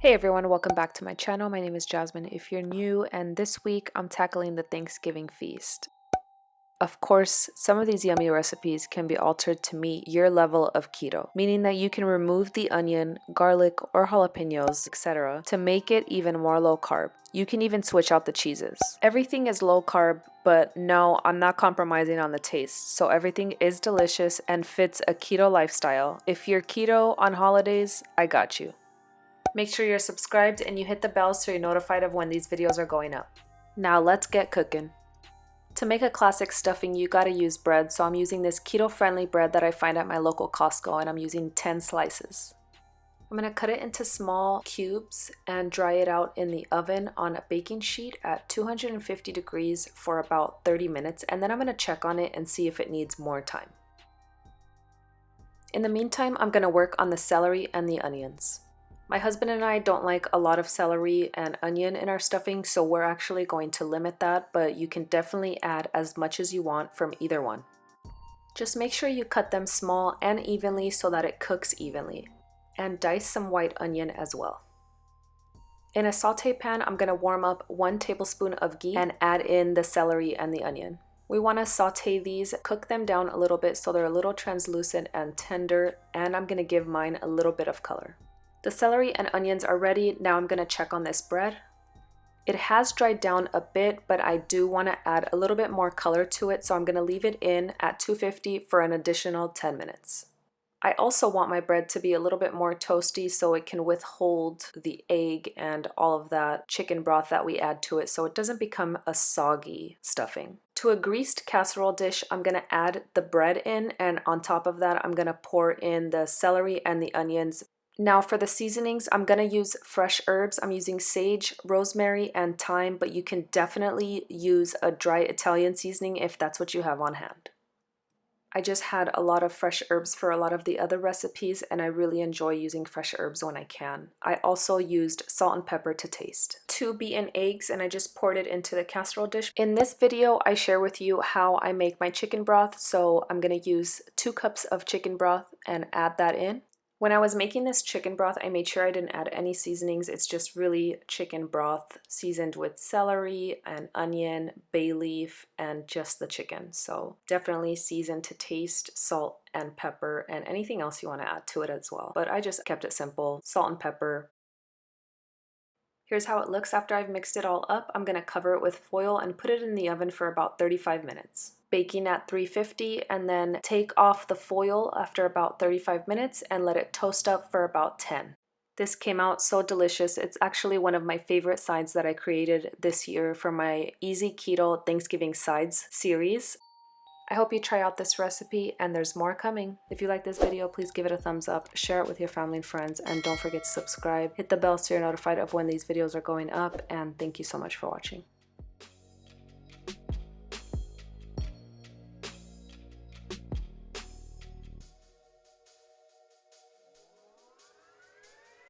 Hey everyone, welcome back to my channel. My name is Jasmine if you're new, and this week I'm tackling the Thanksgiving feast. Of course, some of these yummy recipes can be altered to meet your level of keto, meaning that you can remove the onion, garlic, or jalapenos, etc. to make it even more low carb. You can even switch out the cheeses. Everything is low carb, but no, I'm not compromising on the taste, so everything is delicious and fits a keto lifestyle. If you're keto on holidays, I got you. Make sure you're subscribed and you hit the bell so you're notified of when these videos are going up. Now let's get cooking. To make a classic stuffing, you gotta use bread, so I'm using this keto-friendly bread that I find at my local Costco, and I'm using 10 slices. I'm gonna cut it into small cubes and dry it out in the oven on a baking sheet at 250 degrees for about 30 minutes, and then I'm gonna check on it and see if it needs more time. In the meantime, I'm gonna work on the celery and the onions. My husband and I don't like a lot of celery and onion in our stuffing, so we're actually going to limit that, but you can definitely add as much as you want from either one. Just make sure you cut them small and evenly so that it cooks evenly, and dice some white onion as well. In a saute pan, I'm going to warm up 1 tablespoon of ghee and add in the celery and the onion. We want to saute these, cook them down a little bit so they're a little translucent and tender, and I'm going to give mine a little bit of color. The celery and onions are ready. Now I'm going to check on this bread. It has dried down a bit, but I do want to add a little bit more color to it, so I'm going to leave it in at 250 for an additional 10 minutes. I also want my bread to be a little bit more toasty so it can withhold the egg and all of that chicken broth that we add to it, so it doesn't become a soggy stuffing. To a greased casserole dish, I'm going to add the bread in, and on top of that I'm going to pour in the celery and the onions. Now for the seasonings, I'm going to use fresh herbs. I'm using sage, rosemary, and thyme, but you can definitely use a dry Italian seasoning if that's what you have on hand. I just had a lot of fresh herbs for a lot of the other recipes, and I really enjoy using fresh herbs when I can. I also used salt and pepper to taste. 2 beaten eggs, and I just poured it into the casserole dish. In this video, I share with you how I make my chicken broth, so I'm going to use 2 cups of chicken broth and add that in. When I was making this chicken broth, I made sure I didn't add any seasonings. It's just really chicken broth seasoned with celery and onion, bay leaf, and just the chicken. So definitely season to taste, salt and pepper, and anything else you want to add to it as well. But I just kept it simple, salt and pepper. Here's how it looks after I've mixed it all up. I'm going to cover it with foil and put it in the oven for about 35 minutes. Baking at 350, and then take off the foil after about 35 minutes and let it toast up for about 10. This came out so delicious. It's actually one of my favorite sides that I created this year for my Easy Keto Thanksgiving Sides series. I hope you try out this recipe, and there's more coming. If you like this video, please give it a thumbs up, share it with your family and friends, and don't forget to subscribe. Hit the bell so you're notified of when these videos are going up, and thank you so much for watching.